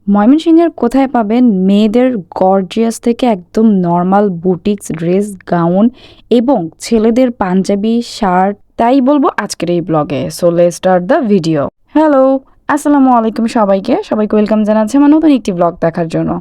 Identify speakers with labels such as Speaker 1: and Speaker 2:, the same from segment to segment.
Speaker 1: ময়মনসিংহের কোথায় পাবেন মেয়েদের গর্জিয়াস থেকে একদম নর্মাল বুটিক্স ড্রেস গাউন এবং ছেলেদের পাঞ্জাবি শার্ট, তাই বলবো আজকের এই ব্লগে। So let's start the video. Hello, আসসালামু আলাইকুম সবাইকে ওয়েলকাম জানাচ্ছি আমার নতুন একটি ব্লগ দেখার জন্য।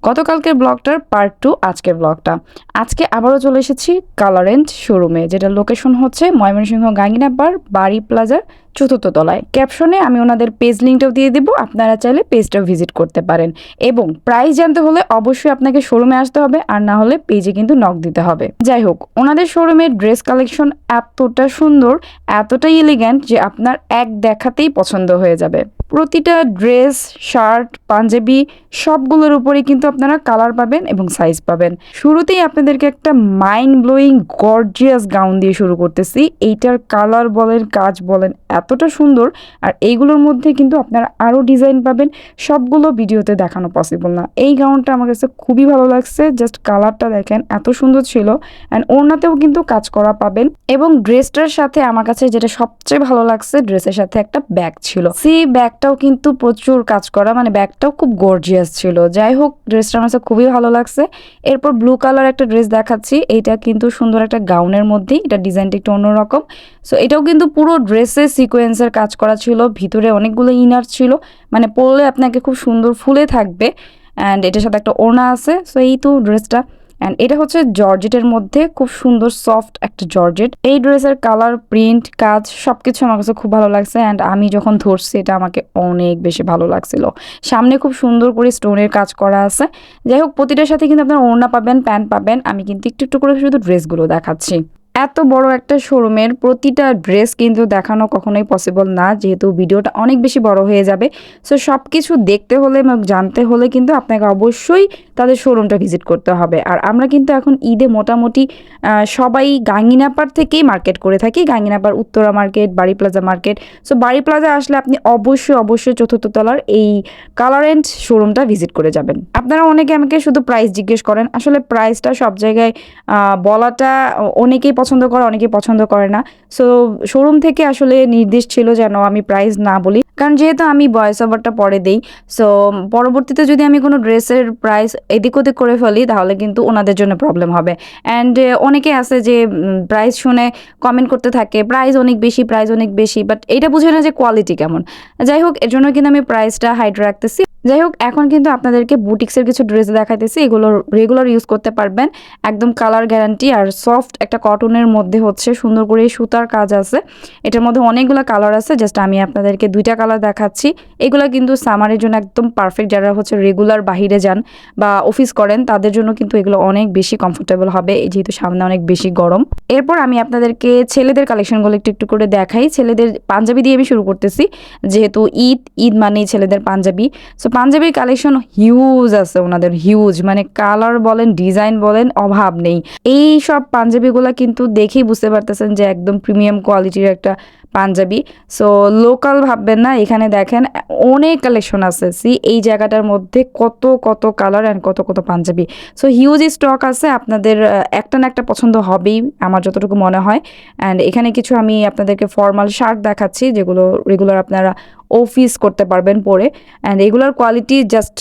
Speaker 1: গতকালকের ব্লগটার পার্ট 2 আজকের ব্লগটা। আজকে আবারও চলে এসেছি কালারেন্ট শোরুমে, যেটা লোকেশন হচ্ছে ময়মনসিংহ গাঙ্গিনাপাড় বাড়ি প্লাজার 4th তলায়। ক্যাপশনে আমি ওনাদের পেজ লিঙ্কটাও দিয়ে দিব, আপনারা চাইলে পেজটাও ভিজিট করতে পারেন। এবং প্রাইস জানতে হলে অবশ্যই আপনাকে শোরুমে আসতে হবে, আর না হলে পেজে কিন্তু নক দিতে হবে। যাই হোক, ওনাদের শোরুমের ড্রেস কালেকশন এতটা সুন্দর, এতটাই এলিগ্যান্ট যে আপনার এক দেখাতেই পছন্দ হয়ে যাবে। প্রতিটা ড্রেস, শার্ট, পাঞ্জাবি সবগুলোর উপরে কিন্তু আপনারা কালার পাবেন এবং সাইজ পাবেন। শুরুতেই আপনাদেরকে একটা মাইন্ড ব্লোয়িং গর্জিয়াস গাউন দিয়ে শুরু করতেছি। এইটার কালার বলেন, কাজ বলেন, এতটা সুন্দর। আর এইগুলোর মধ্যে কিন্তু আপনারা আরও ডিজাইন পাবেন, সবগুলো ভিডিওতে দেখানো পসিবল না। এই গাউনটা আমার কাছে খুবই ভালো লাগছে, জাস্ট কালারটা দেখেন এত সুন্দর ছিল। অ্যান্ড ওড়নাতেও কিন্তু কাজ করা পাবেন। এবং ড্রেসটার সাথে আমার কাছে যেটা সবচেয়ে ভালো লাগছে, ড্রেসের সাথে একটা ব্যাগ ছিল। ব্যাগটাও কিন্তু প্রচুর কাজ করা, মানে ব্যাগটাও খুব গর্জিয়াস ছিল। যাই হোক, ড্রেসটা আমার কাছে খুবই ভালো লাগছে। এরপর ব্লু কালার একটা ড্রেস দেখাচ্ছি। এইটা কিন্তু সুন্দর একটা গাউনের মধ্যেই, এটা ডিজাইনটা একটু অন্যরকম। সো এটাও কিন্তু পুরো ড্রেসে সিকোয়েন্সের কাজ করা ছিল, ভিতরে অনেকগুলো ইনার ছিল, মানে পরলে আপনাকে খুব সুন্দর ফুলে থাকবে। অ্যান্ড এটার সাথে একটা ওড়না আছে। সো এই তো ড্রেসটা। অ্যান্ড এটা হচ্ছে জর্জেটের মধ্যে, খুব সুন্দর সফট একটা জর্জেট। এই ড্রেসের কালার, প্রিন্ট, কাজ সবকিছু আমার কাছে খুব ভালো লাগছে। অ্যান্ড আমি যখন ধরছি এটা আমাকে অনেক বেশি ভালো লাগছিল। সামনে খুব সুন্দর করে স্টোনের কাজ করা আছে। যাই হোক, প্রতিটার সাথে কিন্তু আপনার ওড়না পাবেন, প্যান্ট পাবেন। আমি কিন্তু একটু একটু করে শুধু ড্রেসগুলো দেখাচ্ছি। এত বড় একটা শোরুমের প্রতিটা ড্রেস কিন্তু দেখানো কখনোই পসিবল না, যেহেতু ভিডিওটা অনেক বেশি বড় হয়ে যাবে। সো সব কিছু দেখতে হলে এবং জানতে হলে কিন্তু আপনাকে অবশ্যই তাদের শোরুমটা ভিজিট করতে হবে। আর আমরা কিন্তু এখন ঈদে মোটামুটি সবাই গাঙ্গিনাপাড় থেকেই মার্কেট করে থাকি। গাঙ্গিনাপাড় উত্তরা মার্কেট, বাড়ি প্লাজা মার্কেট। সো বাড়ি প্লাজা আসলে আপনি অবশ্যই 4th তলার এই কালারেন্ট শোরুমটা ভিজিট করে যাবেন। আপনারা অনেকে আমাকে শুধু প্রাইস জিজ্ঞেস করেন, আসলে প্রাইসটা সব জায়গায় বলাটা অনেকেই পছন্দ করে, অনেকেই পছন্দ করে না। সো শোরুম থেকে আসলে নির্দেশ ছিল যেন আমি প্রাইস না বলি, কারণ যেহেতু আমি ভয়েস ওভারটা পরে দিই। সো পরবর্তীতে যদি আমি কোনো ড্রেসের প্রাইস এদিক ওদিক করে ফেলি তাহলে কিন্তু ওনাদের জন্য প্রবলেম হবে। অ্যান্ড অনেকে আছে যে প্রাইস শুনে কমেন্ট করতে থাকে, প্রাইস অনেক বেশি, বাট এটা বুঝে না যে কোয়ালিটি কেমন। যাই হোক, এর জন্য কিন্তু আমি প্রাইসটা হাইড রাখতেছি। যাই হোক, এখন কিন্তু আপনাদেরকে বুটিক্সের কিছু ড্রেস দেখাইতেছি, এগুলো রেগুলার ইউজ করতে পারবেন, একদম কালার গ্যারান্টি। আর সফট একটা কটনের মধ্যে হচ্ছে সুন্দর করে সুতার কাজ আছে। এটার মধ্যে অনেকগুলো কালার আছে, জাস্ট আমি আপনাদেরকে 2টা কালার দেখাচ্ছি। এগুলো কিন্তু সামারের জন্য একদম পারফেক্ট। যারা হচ্ছে রেগুলার বাহিরে যান বা অফিস করেন তাদের জন্য কিন্তু এগুলো অনেক বেশি কমফোর্টেবল হবে, যেহেতু সামনে অনেক বেশি গরম। এরপর আমি আপনাদেরকে ছেলেদের কালেকশনগুলো একটু একটু করে দেখাই। ছেলেদের পাঞ্জাবি দিয়ে আমি শুরু করতেছি, যেহেতু ঈদ মানেই ছেলেদের পাঞ্জাবি। সো পাঞ্জাবির কালেকশন হিউজ আছে ওনাদের, হিউজ, মানে কালার বলেন, ডিজাইন বলেন, অভাব নেই। এই সব পাঞ্জাবিগুলো কিন্তু দেখেই বুঝতে পারতেছেন যে একদম প্রিমিয়াম কোয়ালিটির একটা পাঞ্জাবি। সো লোকাল ভাববেন না, এখানে দেখেন অনেক কালেকশন আছে। এই জায়গাটার মধ্যে কত কালার অ্যান্ড কত পাঞ্জাবি। সো হিউজ স্টক আছে, আপনাদের একটা না একটা পছন্দ হবেই আমার যতটুকু মনে হয়। অ্যান্ড এখানে কিছু আমি আপনাদেরকে ফর্মাল শার্ট দেখাচ্ছি, যেগুলো রেগুলার আপনারা অফিস করতে পারবেন পরে। অ্যান্ড এগুলোর কোয়ালিটি জাস্ট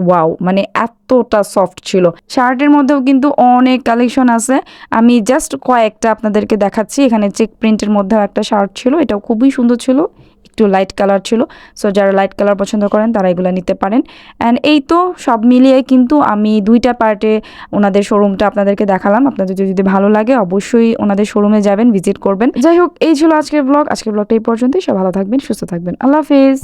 Speaker 1: ওয়াও, মানে এতটা সফট ছিল। শার্টের মধ্যেও কিন্তু অনেক কালেকশন আছে, আমি জাস্ট কয়েকটা আপনাদেরকে দেখাচ্ছি। এখানে চেক প্রিন্টের মধ্যেও একটা শার্ট ছিল, এটাও খুবই সুন্দর ছিল, একটু লাইট কালার ছিল। সো যারা লাইট কালার পছন্দ করেন তারা এগুলো নিতে পারেন। অ্যান্ড এই তো সব মিলিয়ে কিন্তু আমি 2টা পার্টে ওনাদের শোরুমটা আপনাদেরকে দেখালাম। আপনাদের যদি ভালো লাগে অবশ্যই ওনাদের শোরুমে যাবেন, ভিজিট করবেন। যাই হোক, এই ছিল আজকের ব্লগটা এই পর্যন্তই। সব ভালো থাকবেন, সুস্থ থাকবেন, আল্লাহ হাফেজ।